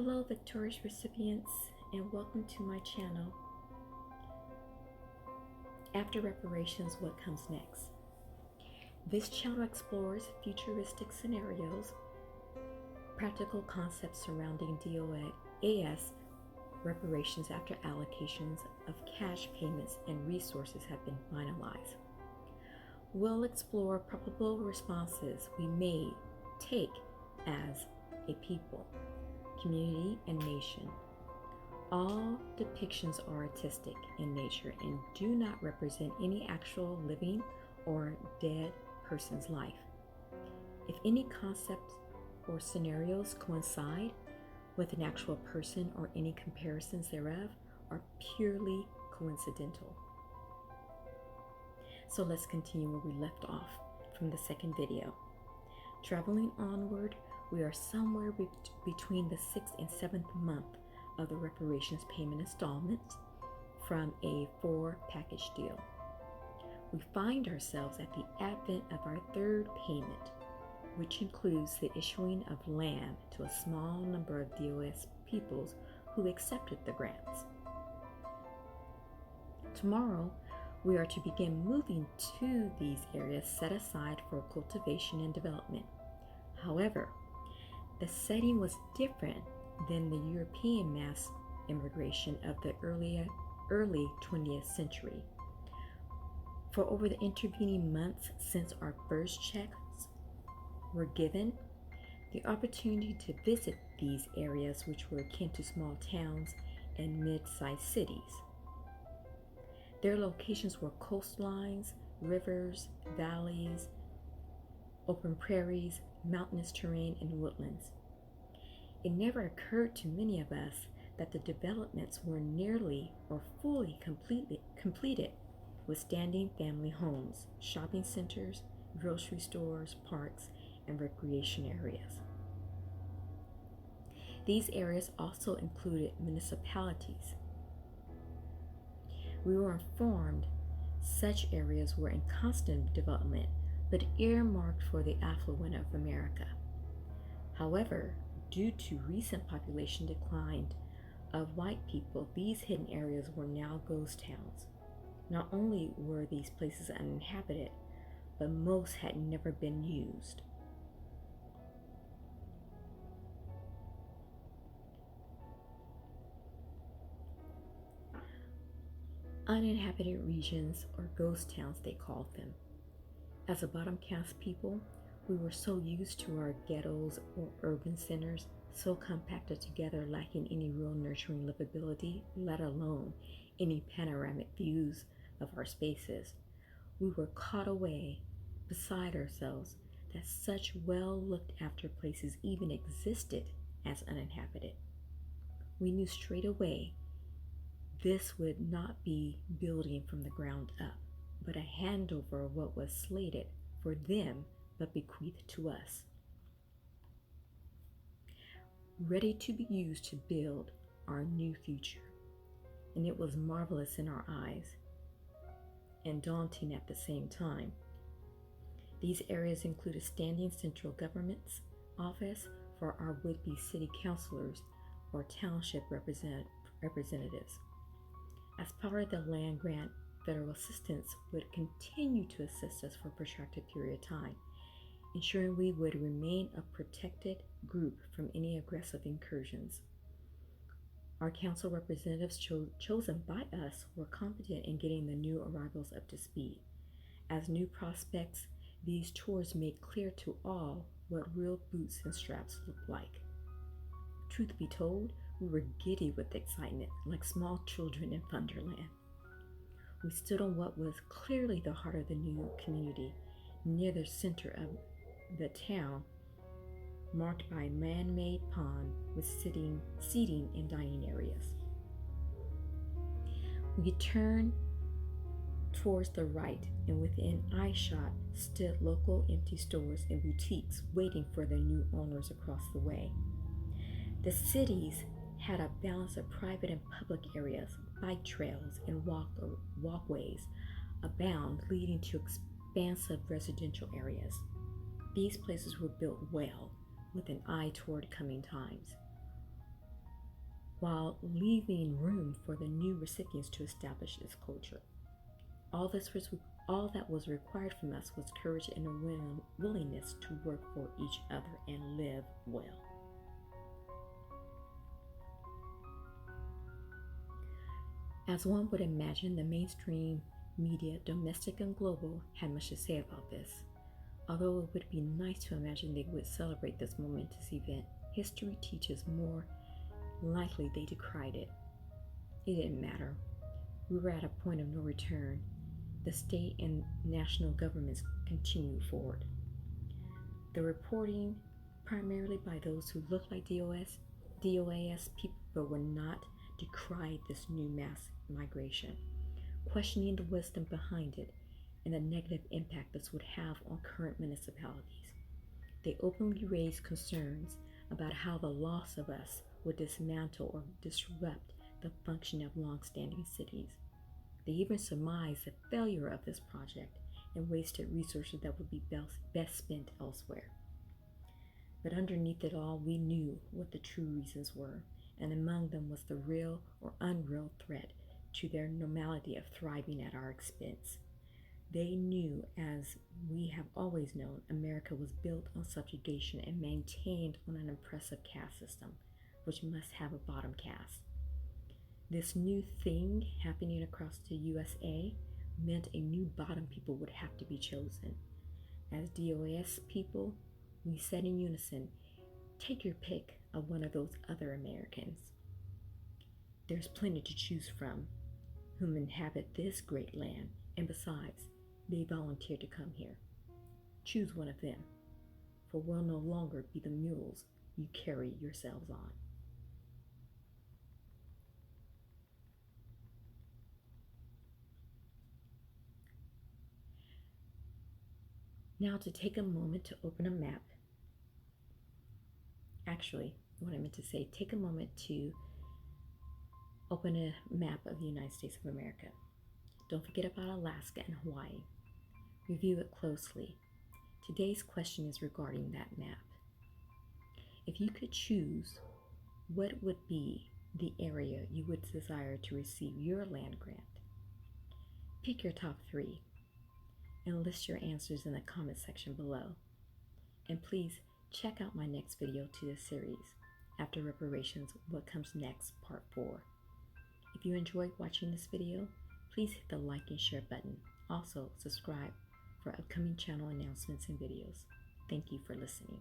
Hello, victorious recipients, and welcome to my channel. After Reparations, what comes next? This channel explores futuristic scenarios, practical concepts surrounding DOAS reparations after allocations of cash payments and resources have been finalized. We'll explore probable responses we may take as a people, community, and nation. All depictions are artistic in nature and do not represent any actual living or dead person's life. If any concepts or scenarios coincide with an actual person or any comparisons thereof are purely coincidental. So let's continue where we left off from the second video. Traveling onward, we are somewhere between the 6th and 7th month of the reparations payment installments from a 4-package deal. We find ourselves at the advent of our third payment, which includes the issuing of land to a small number of DOS peoples who accepted the grants. Tomorrow, we are to begin moving to these areas set aside for cultivation and development. However, the setting was different than the European mass immigration of the early 20th century. For over the intervening months since our first checks were given, the opportunity to visit these areas, which were akin to small towns and mid-sized cities. Their locations were coastlines, rivers, valleys, open prairies, mountainous terrain, and woodlands. It never occurred to many of us that the developments were nearly or fully completed with standing family homes, shopping centers, grocery stores, parks, and recreation areas. These areas also included municipalities. We were informed such areas were in constant development, but earmarked for the affluent of America. However, due to recent population decline of white people, these hidden areas were now ghost towns. Not only were these places uninhabited, but most had never been used. Uninhabited regions, or ghost towns they called them. As a bottom caste people, we were so used to our ghettos or urban centers, so compacted together, lacking any real nurturing livability, let alone any panoramic views of our spaces. We were caught away, beside ourselves, that such well looked after places even existed as uninhabited. We knew straight away this would not be building from the ground up, but a handover of what was slated for them but bequeathed to us, ready to be used to build our new future. And it was marvelous in our eyes and daunting at the same time. These areas include a standing central government's office for our would-be city councilors or township representatives. As part of the land grant, federal assistance would continue to assist us for a protracted period of time, ensuring we would remain a protected group from any aggressive incursions. Our council representatives chosen by us were competent in getting the new arrivals up to speed. As new prospects, these tours made clear to all what real boots and straps looked like. Truth be told, we were giddy with excitement, like small children in Thunderland. We stood on what was clearly the heart of the new community, near the center of the town, marked by a man-made pond with seating and dining areas. We turned towards the right, and within eyeshot stood local empty stores and boutiques waiting for their new owners across the way. The cities had a balance of private and public areas, bike trails, and walkways abound, leading to expansive residential areas. These places were built well, with an eye toward coming times. while leaving room for the new recipients to establish its culture. All that was required from us was courage and a willingness to work for each other and live well. As one would imagine, the mainstream media, domestic and global, had much to say about this. Although it would be nice to imagine they would celebrate this momentous event, history teaches more likely they decried it. It didn't matter. We were at a point of no return. The state and national governments continued forward. The reporting, primarily by those who looked like DOAS people but were not, decried this new mass migration, questioning the wisdom behind it and the negative impact this would have on current municipalities. They openly raised concerns about how the loss of us would dismantle or disrupt the function of long-standing cities. They even surmised the failure of this project and wasted resources that would be best spent elsewhere. But underneath it all, we knew what the true reasons were, and among them was the real or unreal threat to their normality of thriving at our expense. They knew, as we have always known, America was built on subjugation and maintained on an oppressive caste system, which must have a bottom caste. This new thing happening across the USA meant a new bottom people would have to be chosen. As DOS people, we said in unison, take your pick of one of those other Americans. There's plenty to choose from whom inhabit this great land, and besides, they volunteered to come here. Choose one of them, for we'll no longer be the mules you carry yourselves on. Now to take a moment to open a map. Actually, what I meant to say, take a moment to open a map of the United States of America. Don't forget about Alaska and Hawaii. Review it closely. Today's question is regarding that map. If you could choose, what would be the area you would desire to receive your land grant? Pick your top 3 and list your answers in the comment section below. And please check out my next video to this series, After Reparations, What Comes Next, Part 4. If you enjoyed watching this video, please hit the like and share button. Also, subscribe for upcoming channel announcements and videos. Thank you for listening.